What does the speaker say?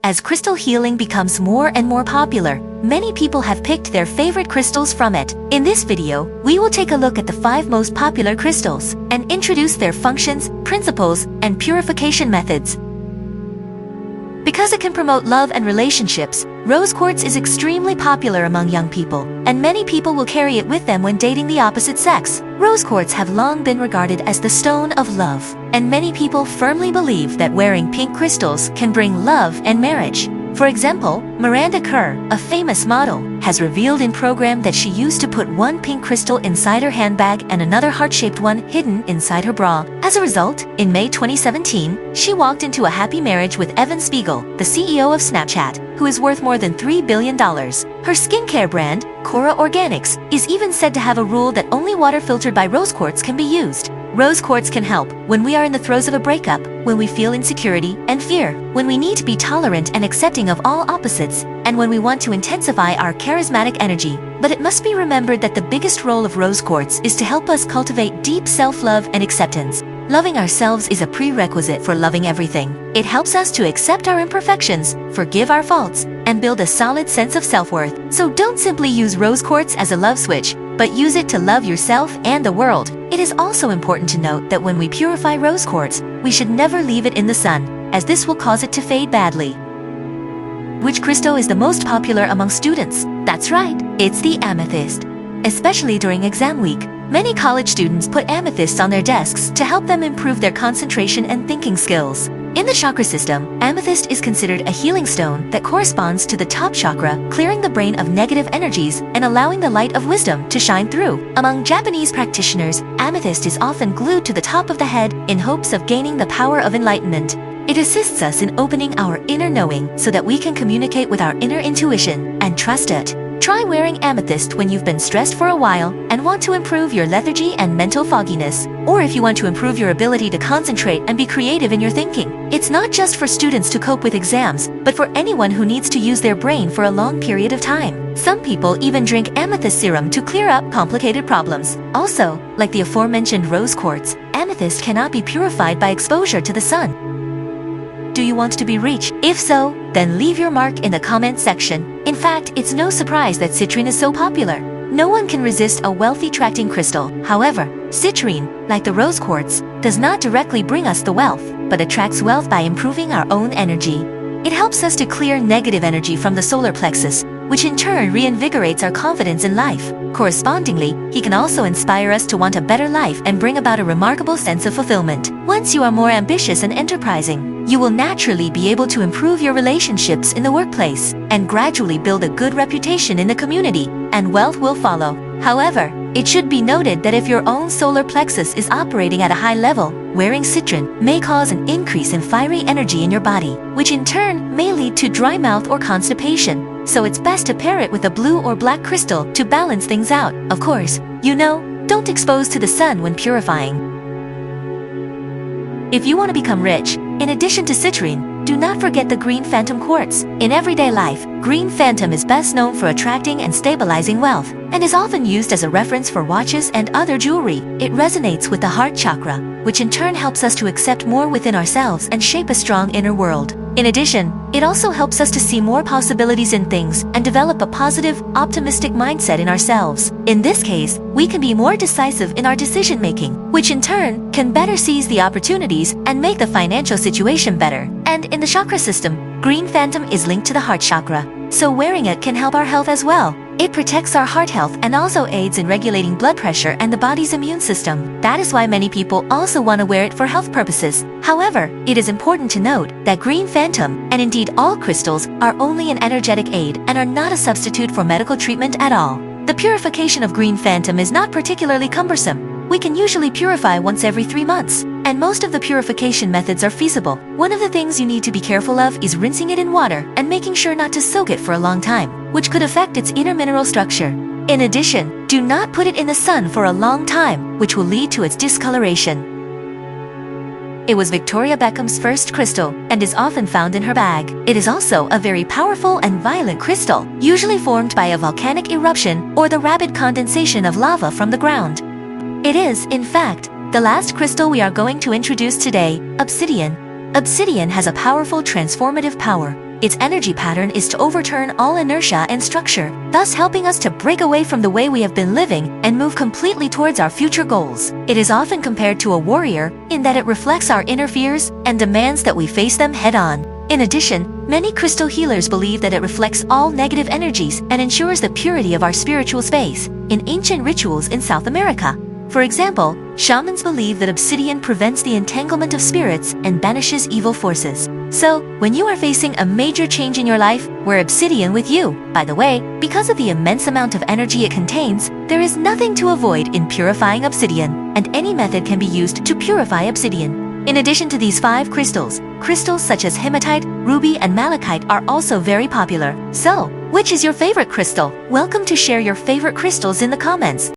As crystal healing becomes more and more popular, many people have picked their favorite crystals from it. In this video, we will take a look at the 5 most popular crystals and introduce their functions, principles, and purification methods. Because it can promote love and relationships, rose quartz is extremely popular among young people, and many people will carry it with them when dating the opposite sex. Rose quartz have long been regarded as the stone of love, and many people firmly believe that wearing pink crystals can bring love and marriage. For example, Miranda Kerr, a famous model, has revealed in program that she used to put one pink crystal inside her handbag and another heart-shaped one hidden inside her bra. As a result, in May 2017, she walked into a happy marriage with Evan Spiegel, the CEO of Snapchat, who is worth more than $3 billion. Her skincare brand, Cora Organics, is even said to have a rule that only water filtered by rose quartz can be used. Rose quartz can help when we are in the throes of a breakup, when we feel insecurity and fear, when we need to be tolerant and accepting of all opposites, and when we want to intensify our charismatic energy. But it must be remembered that the biggest role of rose quartz is to help us cultivate deep self-love and acceptance. Loving ourselves is a prerequisite for loving everything. It helps us to accept our imperfections, forgive our faults, and build a solid sense of self-worth. So don't simply use rose quartz as a love switch, but use it to love yourself and the world. It is also important to note that when we purify rose quartz, we should never leave it in the sun, as this will cause it to fade badly. Which crystal is the most popular among students? That's right, it's the amethyst. Especially during exam week, many college students put amethysts on their desks to help them improve their concentration and thinking skills. In the chakra system, amethyst is considered a healing stone that corresponds to the top chakra, clearing the brain of negative energies and allowing the light of wisdom to shine through. Among Japanese practitioners, amethyst is often glued to the top of the head in hopes of gaining the power of enlightenment. It assists us in opening our inner knowing so that we can communicate with our inner intuition and trust it. Try wearing amethyst when you've been stressed for a while and want to improve your lethargy and mental fogginess, or if you want to improve your ability to concentrate and be creative in your thinking. It's not just for students to cope with exams, but for anyone who needs to use their brain for a long period of time. Some people even drink amethyst serum to clear up complicated problems. Also, like the aforementioned rose quartz, amethyst cannot be purified by exposure to the sun. Do you want to be rich? If so, then leave your mark in the comment section. In fact, it's no surprise that citrine is so popular. No one can resist a wealth-attracting crystal. However, citrine, like the rose quartz, does not directly bring us the wealth, but attracts wealth by improving our own energy. It helps us to clear negative energy from the solar plexus, which in turn reinvigorates our confidence in life. Correspondingly, he can also inspire us to want a better life and bring about a remarkable sense of fulfillment. Once you are more ambitious and enterprising, you will naturally be able to improve your relationships in the workplace and gradually build a good reputation in the community, and wealth will follow. However, it should be noted that if your own solar plexus is operating at a high level, wearing citrine may cause an increase in fiery energy in your body, which in turn may lead to dry mouth or constipation. So it's best to pair it with a blue or black crystal to balance things out. Of course, don't expose to the sun when purifying. If you want to become rich, in addition to citrine, do not forget the green phantom quartz. In everyday life, green phantom is best known for attracting and stabilizing wealth, and is often used as a reference for watches and other jewelry. It resonates with the heart chakra, which in turn helps us to accept more within ourselves and shape a strong inner world. In addition, it also helps us to see more possibilities in things and develop a positive, optimistic mindset in ourselves. In this case, we can be more decisive in our decision-making, which in turn can better seize the opportunities and make the financial situation better. And in the chakra system, green phantom is linked to the heart chakra, so wearing it can help our health as well. It protects our heart health and also aids in regulating blood pressure and the body's immune system. That is why many people also want to wear it for health purposes. However, it is important to note that green phantom, and indeed all crystals, are only an energetic aid and are not a substitute for medical treatment at all. The purification of green phantom is not particularly cumbersome. We can usually purify once every 3 months, and most of the purification methods are feasible. One of the things you need to be careful of is rinsing it in water and making sure not to soak it for a long time, which could affect its inner mineral structure. In addition, do not put it in the sun for a long time, which will lead to its discoloration. It was Victoria Beckham's first crystal and is often found in her bag. It is also a very powerful and violent crystal, usually formed by a volcanic eruption or the rapid condensation of lava from the ground. It is, in fact, the last crystal we are going to introduce today, obsidian. Obsidian has a powerful transformative power, Its energy pattern is to overturn all inertia and structure, thus helping us to break away from the way we have been living and move completely towards our future goals. It is often compared to a warrior in that it reflects our inner fears and demands that we face them head-on. In addition, many crystal healers believe that it reflects all negative energies and ensures the purity of our spiritual space. In ancient rituals in South America, for example, shamans believe that obsidian prevents the entanglement of spirits and banishes evil forces. So, when you are facing a major change in your life, wear obsidian with you. By the way, because of the immense amount of energy it contains, there is nothing to avoid in purifying obsidian, and any method can be used to purify obsidian. In addition to these 5 crystals, crystals such as hematite, ruby, and malachite are also very popular. So, which is your favorite crystal? Welcome to share your favorite crystals in the comments.